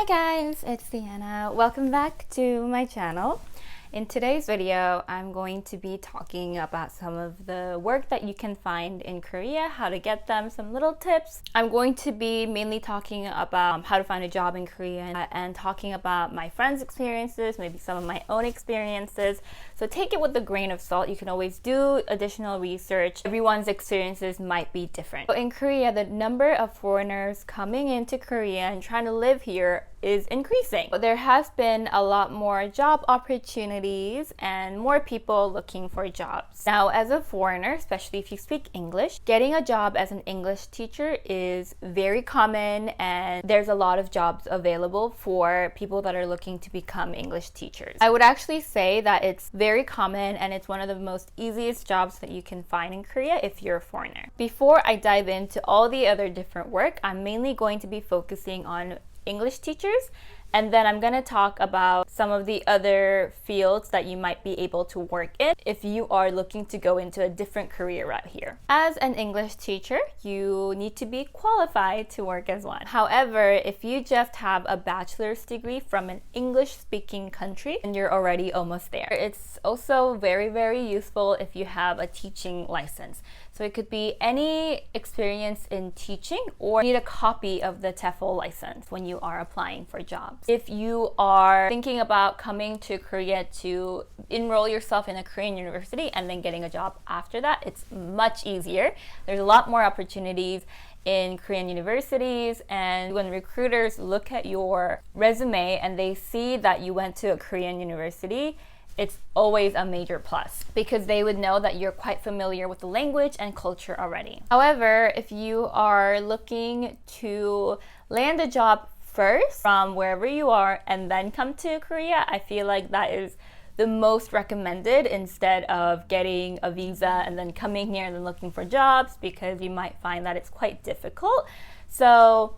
Hi guys, it's Deanna. Welcome back to my channel. In today's video, I'm going to be talking about some of the work that you can find in Korea, how to get them, some little tips. I'm going to be mainly talking about how to find a job in Korea and talking about my friends' experiences, maybe some of my own experiences. So take it with a grain of salt. You can always do additional research. Everyone's experiences might be different. So in Korea, the number of foreigners coming into Korea and trying to live here is increasing. There has been a lot more job opportunities and more people looking for jobs. Now, as a foreigner, especially if you speak English, getting a job as an English teacher is very common, and there's a lot of jobs available for people that are looking to become English teachers. I would actually say that it's very common and it's one of the most easiest jobs that you can find in Korea if you're a foreigner. Before I dive into all the other different work, I'm mainly going to be focusing on English teachers, and then I'm going to talk about some of the other fields that you might be able to work in if you are looking to go into a different career route here. As an English teacher, you need to be qualified to work as one. However, if you just have a bachelor's degree from an English-speaking country, then you're already almost there. It's also very, very useful if you have a teaching license. So it could be any experience in teaching, or need a copy of the TEFL license when you are applying for jobs. If you are thinking about coming to Korea to enroll yourself in a Korean university and then getting a job after that, it's much easier. There's a lot more opportunities in Korean universities, and when recruiters look at your resume and they see that you went to a Korean university, it's always a major plus because they would know that you're quite familiar with the language and culture already. However, if you are looking to land a job first from wherever you are and then come to Korea, I feel like that is the most recommended instead of getting a visa and then coming here and then looking for jobs, because you might find that it's quite difficult. So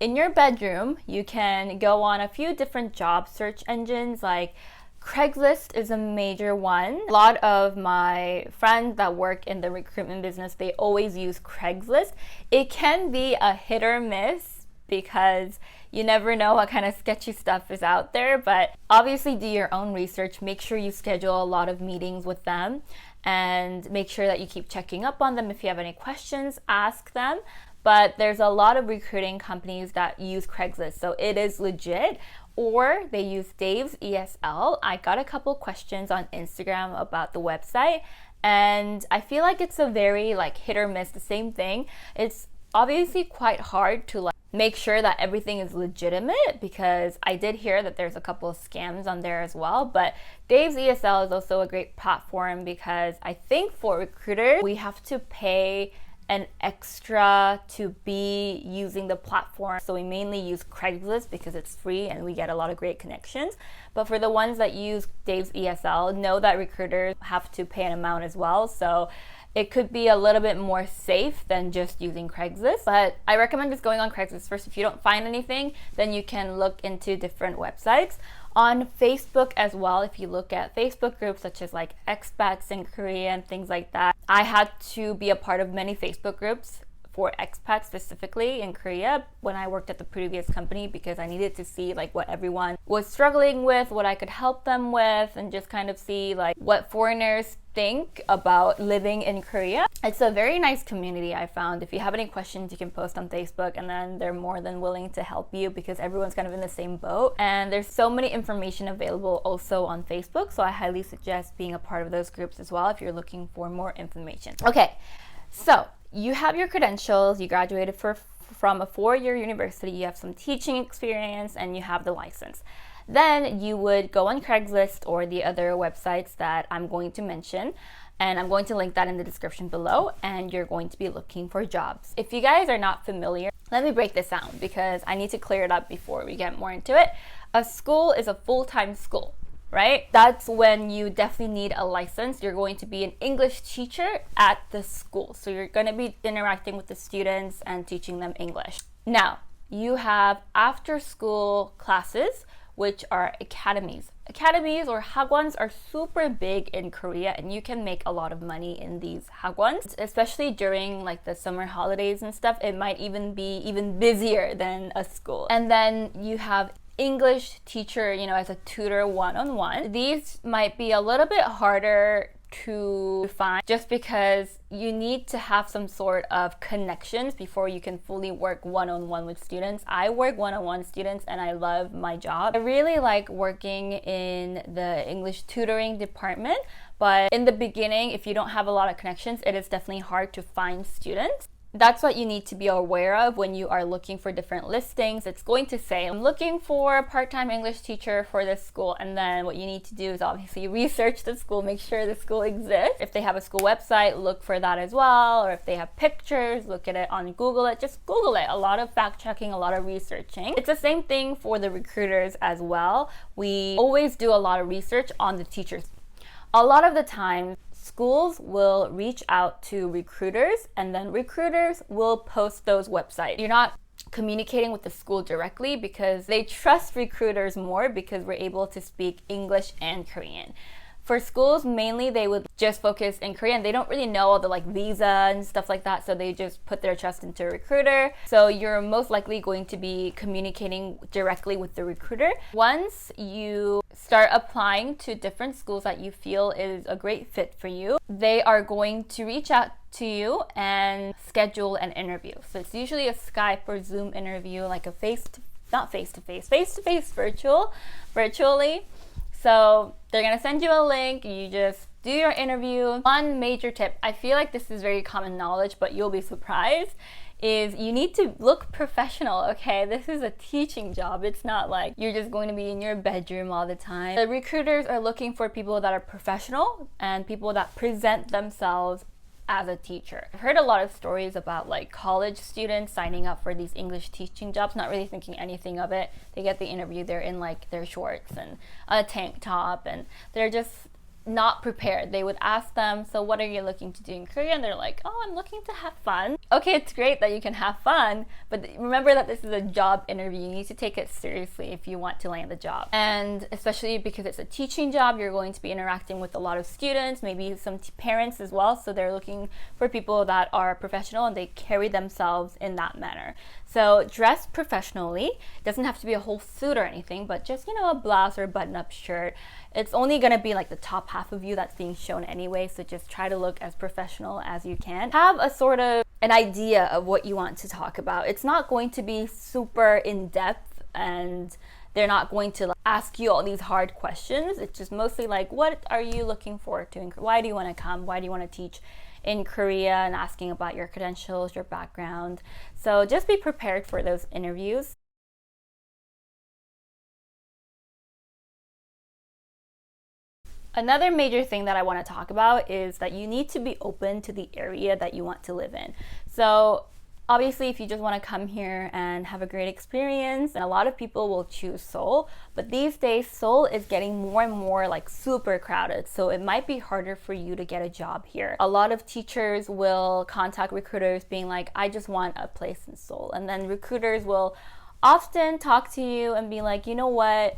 in your bedroom, you can go on a few different job search engines. Like Craigslist is a major one. A lot of my friends that work in the recruitment business, they always use Craigslist. It can be a hit or miss because you never know what kind of sketchy stuff is out there, but obviously do your own research. Make sure you schedule a lot of meetings with them and make sure that you keep checking up on them. If you have any questions, ask them. But there's a lot of recruiting companies that use Craigslist, so it is legit. Or they use Dave's ESL. I got a couple questions on Instagram about the website, and I feel like it's a very hit or miss, the same thing. It's obviously quite hard to make sure that everything is legitimate, because I did hear that there's a couple of scams on there as well. But Dave's ESL is also a great platform because I think for recruiters, we have to pay an extra to be using the platform. So we mainly use Craigslist because it's free and we get a lot of great connections. But for the ones that use Dave's ESL, know that recruiters have to pay an amount as well. So it could be a little bit more safe than just using Craigslist. But I recommend just going on Craigslist first. If you don't find anything, then you can look into different websites. On Facebook as well, if you look at Facebook groups such as expats in Korea and things like that. I had to be a part of many Facebook groups for expats specifically in Korea when I worked at the previous company, because I needed to see what everyone was struggling with, what I could help them with, and just kind of see what foreigners think about living in Korea. It's a very nice community, I found. If you have any questions, you can post on Facebook and then they're more than willing to help you because everyone's kind of in the same boat. And there's so many information available also on Facebook, so I highly suggest being a part of those groups as well if you're looking for more information. Okay, so you have your credentials, you graduated from a 4-year university, you have some teaching experience, and you have the license. Then you would go on Craigslist or the other websites that I'm going to mention, and I'm going to link that in the description below, and you're going to be looking for jobs. If you guys are not familiar, let me break this down because I need to clear it up before we get more into it. A school is a full-time school, right? That's when you definitely need a license. You're going to be an English teacher at the school. So you're going to be interacting with the students and teaching them English. Now, you have after-school classes, which are academies. Academies or hagwons are super big in Korea, and you can make a lot of money in these hagwons, especially during the summer holidays and stuff. It might even be busier than a school. And then you have English teacher, as a tutor one-on-one. These might be a little bit harder to find just because you need to have some sort of connections before you can fully work one-on-one with students. I work one-on-one students and I love my job. I really like working in the English tutoring department, but in the beginning, if you don't have a lot of connections, it is definitely hard to find students. That's what you need to be aware of when you are looking for different listings. It's going to say, I'm looking for a part-time English teacher for this school. And then what you need to do is obviously research the school, make sure the school exists. If they have a school website, look for that as well. Or if they have pictures, look at it on Google it. Just Google it. A lot of fact checking, a lot of researching. It's the same thing for the recruiters as well. We always do a lot of research on the teachers. A lot of the time, schools will reach out to recruiters and then recruiters will post those websites. You're not communicating with the school directly because they trust recruiters more because we're able to speak English and Korean. For schools, mainly they would just focus in Korean. They don't really know all the visa and stuff like that, so they just put their trust into a recruiter. So you're most likely going to be communicating directly with the recruiter. Once you start applying to different schools that you feel is a great fit for you, they are going to reach out to you and schedule an interview. So it's usually a Skype or Zoom interview, like a face-to-face virtually. So they're gonna send you a link, you just do your interview. One major tip, I feel like this is very common knowledge, but you'll be surprised, is you need to look professional, okay? This is a teaching job. It's not like you're just going to be in your bedroom all the time. The recruiters are looking for people that are professional and people that present themselves as a teacher. I've heard a lot of stories about college students signing up for these English teaching jobs, not really thinking anything of it. They get the interview, they're in their shorts and a tank top and they're just not prepared. They would ask them, so what are you looking to do in Korea? And they're like, oh, I'm looking to have fun. Okay, it's great that you can have fun, but remember that this is a job interview. You need to take it seriously if you want to land the job. And especially because it's a teaching job, you're going to be interacting with a lot of students, maybe some parents as well. So they're looking for people that are professional and they carry themselves in that manner. So dress professionally. It doesn't have to be a whole suit or anything, but just, a blouse or button-up shirt. It's only going to be the top half of you that's being shown anyway, so just try to look as professional as you can. Have a sort of an idea of what you want to talk about. It's not going to be super in-depth and they're not going to ask you all these hard questions. It's just mostly what are you looking forward to? Why do you want to come? Why do you want to teach in Korea? And asking about your credentials, your background. So just be prepared for those interviews. Another major thing that I want to talk about is that you need to be open to the area that you want to live in. So obviously, if you just want to come here and have a great experience, and a lot of people will choose Seoul, but these days Seoul is getting more and more super crowded, so it might be harder for you to get a job here. A lot of teachers will contact recruiters being like, I just want a place in Seoul, and then recruiters will often talk to you and be like, you know what?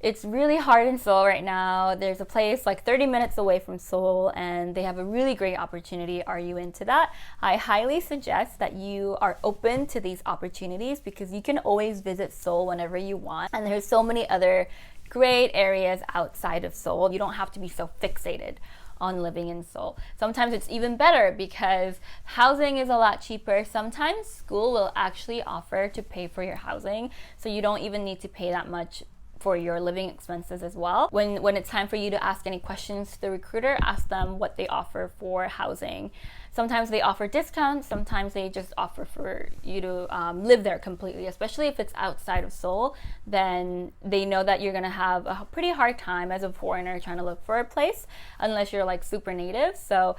It's really hard in Seoul right now. There's a place 30 minutes away from Seoul and they have a really great opportunity. Are you into that? I highly suggest that you are open to these opportunities because you can always visit Seoul whenever you want. And there's so many other great areas outside of Seoul. You don't have to be so fixated on living in Seoul. Sometimes it's even better because housing is a lot cheaper. Sometimes school will actually offer to pay for your housing, so you don't even need to pay that much for your living expenses as well. When it's time for you to ask any questions to the recruiter, ask them what they offer for housing. Sometimes they offer discounts, sometimes they just offer for you to live there completely, especially if it's outside of Seoul. Then they know that you're gonna have a pretty hard time as a foreigner trying to look for a place unless you're super native. So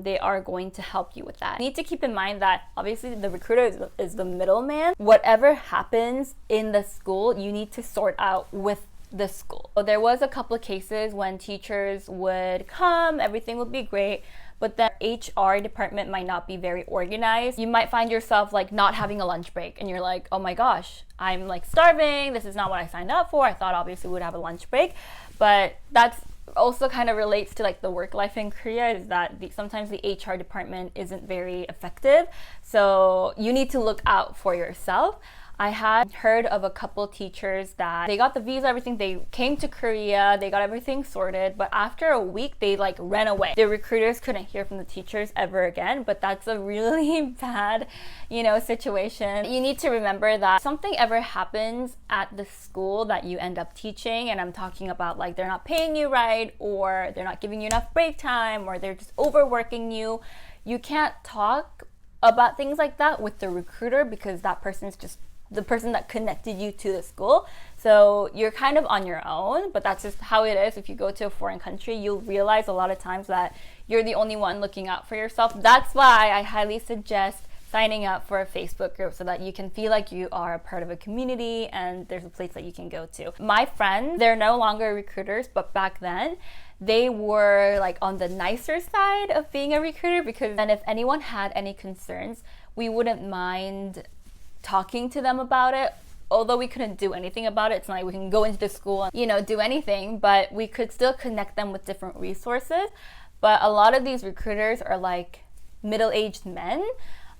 they are going to help you with that. You need to keep in mind that obviously the recruiter is the middleman. Whatever happens in the school, you need to sort out with the school. So there was a couple of cases when teachers would come, everything would be great, but the HR department might not be very organized. You might find yourself not having a lunch break and you're like, oh my gosh, I'm starving. This is not what I signed up for. I thought obviously we would have a lunch break, but that's also kind of relates to the work life in Korea, is that sometimes the HR department isn't very effective. So you need to look out for yourself. I had heard of a couple teachers that they got the visa, everything, they came to Korea, they got everything sorted, but after a week they like ran away. The recruiters couldn't hear from the teachers ever again, but that's a really bad, situation. You need to remember that something ever happens at the school that you end up teaching, and I'm talking about like they're not paying you right, or they're not giving you enough break time, or they're just overworking you. You can't talk about things like that with the recruiter because that person's just the person that connected you to the school. So you're kind of on your own, but that's just how it is. If you go to a foreign country, you'll realize a lot of times that you're the only one looking out for yourself. That's why I highly suggest signing up for a Facebook group so that you can feel like you are a part of a community and there's a place that you can go to. My friends, they're no longer recruiters, but back then, they were like on the nicer side of being a recruiter, because then if anyone had any concerns, we wouldn't mind talking to them about it. Although we couldn't do anything about it, it's not like we can go into the school and do anything, but we could still connect them with different resources. But a lot of these recruiters are like middle-aged men,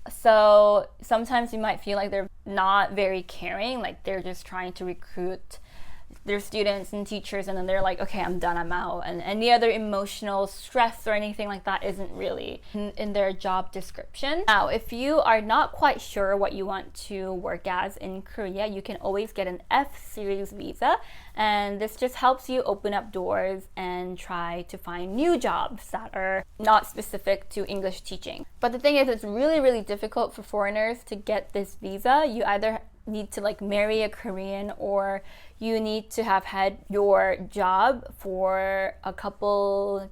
so sometimes you might feel like they're not very caring, like they're just trying to recruit their students and teachers, and then they're like, okay, I'm done, I'm out. And any other emotional stress or anything like that isn't really in their job description. Now, if you are not quite sure what you want to work as in Korea, you can always get an F-series visa, and this just helps you open up doors and try to find new jobs that are not specific to English teaching. But the thing is, it's really, really difficult for foreigners to get this visa. You either need to like marry a Korean, or you need to have had your job for a couple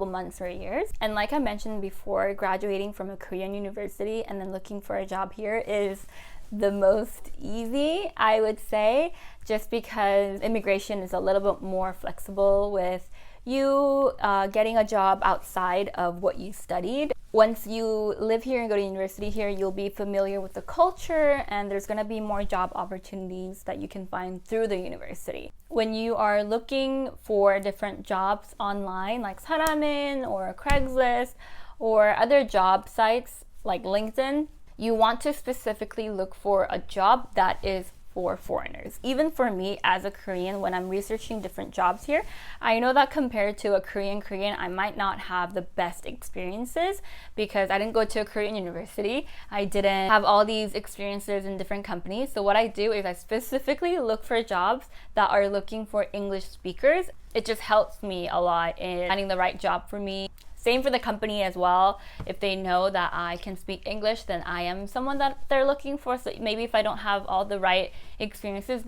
months or years. And like I mentioned before, graduating from a Korean university and then looking for a job here is the most easy, I would say, just because immigration is a little bit more flexible with you getting a job outside of what you studied. Once you live here and go to university here, you'll be familiar with the culture, and there's going to be more job opportunities that you can find through the university. When you are looking for different jobs online, like Saramin or Craigslist or other job sites like LinkedIn, you want to specifically look for a job that is for foreigners. Even for me as a Korean, when I'm researching different jobs here, I know that compared to a Korean, I might not have the best experiences because I didn't go to a Korean university. I didn't have all these experiences in different companies. So what I do is I specifically look for jobs that are looking for English speakers. It just helps me a lot in finding the right job for me. Same for the company as well. If they know that I can speak English, then I am someone that they're looking for. So maybe if I don't have all the right experiences,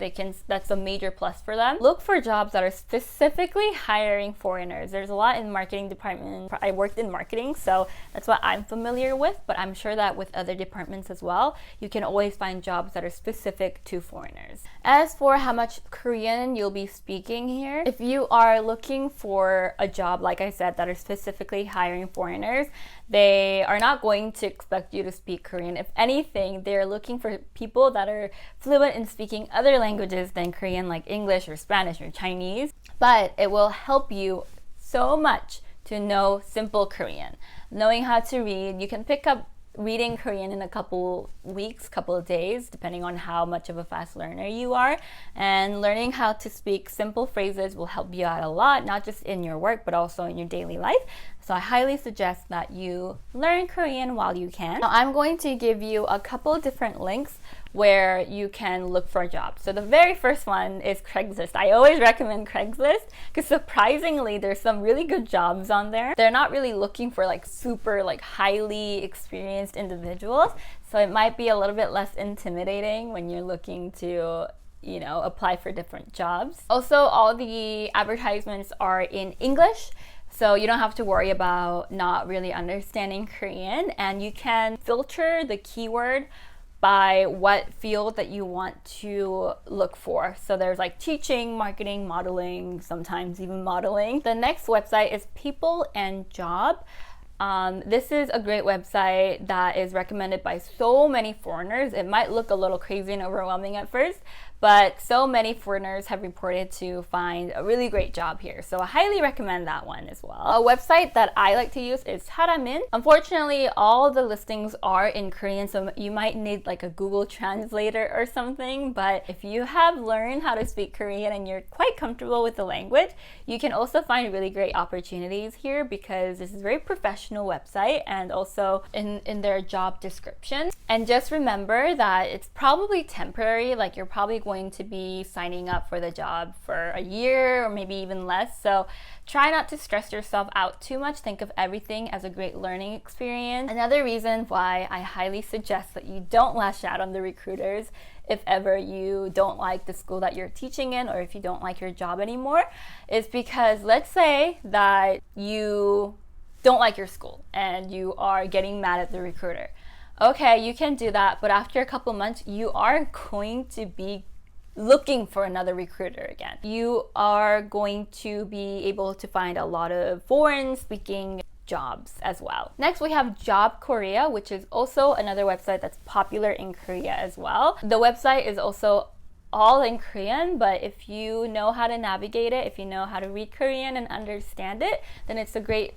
that's a major plus for them. Look for jobs that are specifically hiring foreigners. There's a lot in marketing department. I worked in marketing, so that's what I'm familiar with, but I'm sure that with other departments as well, you can always find jobs that are specific to foreigners. As for how much Korean you'll be speaking here, if you are looking for a job, like I said, that are specifically hiring foreigners, they are not going to expect you to speak Korean. If anything, they're looking for people that are fluent in speaking other languages than Korean, like English or Spanish or Chinese. But it will help you so much to know simple Korean. Knowing how to read, you can pick up reading Korean in a couple weeks, couple of days, depending on how much of a fast learner you are. And learning how to speak simple phrases will help you out a lot, not just in your work, but also in your daily life. So I highly suggest that you learn Korean while you can. Now, I'm going to give you a couple different links where you can look for a job. So the very first one is Craigslist. I always recommend Craigslist because surprisingly there's some really good jobs on there. They're not really looking for like super like highly experienced individuals, so it might be a little bit less intimidating when you're looking to apply for different jobs. Also, all the advertisements are in English, so you don't have to worry about not really understanding Korean, and you can filter the keyword by what field that you want to look for. So there's like teaching, marketing, modeling, sometimes even modeling. The next website is People and Job. This is a great website that is recommended by so many foreigners. It might look a little crazy and overwhelming at first, but so many foreigners have reported to find a really great job here. So I highly recommend that one as well. A website that I like to use is Haramin. Unfortunately, all the listings are in Korean, so you might need like a Google translator or something, but if you have learned how to speak Korean and you're quite comfortable with the language, you can also find really great opportunities here because this is a very professional website, and also in their job description. And just remember that it's probably temporary, like you're probably going to be signing up for the job for a year or maybe even less. So try not to stress yourself out too much. Think of everything as a great learning experience. Another reason why I highly suggest that you don't lash out on the recruiters if ever you don't like the school that you're teaching in, or if you don't like your job anymore, is because let's say that you don't like your school and you are getting mad at the recruiter. Okay, you can do that, but after a couple months, you are going to be looking for another recruiter again. You are going to be able to find a lot of foreign speaking jobs as well. Next, we have Job Korea, which is also another website that's popular in Korea as well. The website is also all in Korean, but if you know how to navigate it, if you know how to read Korean and understand it, then it's a great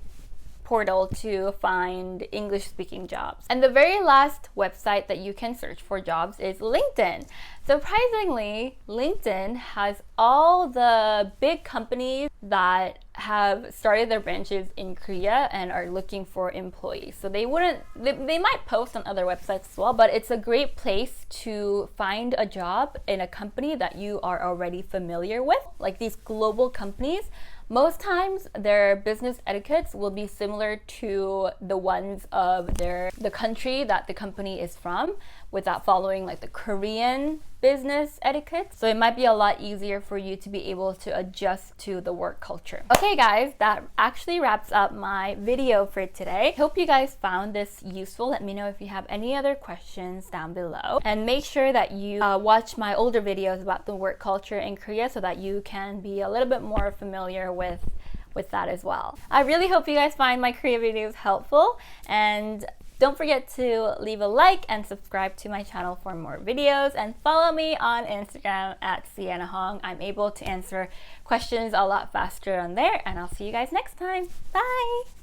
portal to find English speaking jobs. And the very last website that you can search for jobs is LinkedIn. Surprisingly, LinkedIn has all the big companies that have started their branches in Korea and are looking for employees. So they might post on other websites as well, but it's a great place to find a job in a company that you are already familiar with. Like these global companies, most times their business etiquettes will be similar to the ones of the country that the company is from, without following like the Korean business etiquette. So it might be a lot easier for you to be able to adjust to the work culture. Okay guys, that actually wraps up my video for today. Hope you guys found this useful. Let me know if you have any other questions down below. And make sure that you watch my older videos about the work culture in Korea so that you can be a little bit more familiar with that as well. I really hope you guys find my Korea videos helpful, and don't forget to leave a like and subscribe to my channel for more videos, and follow me on Instagram at Sienna Hong. I'm able to answer questions a lot faster on there, and I'll see you guys next time. Bye!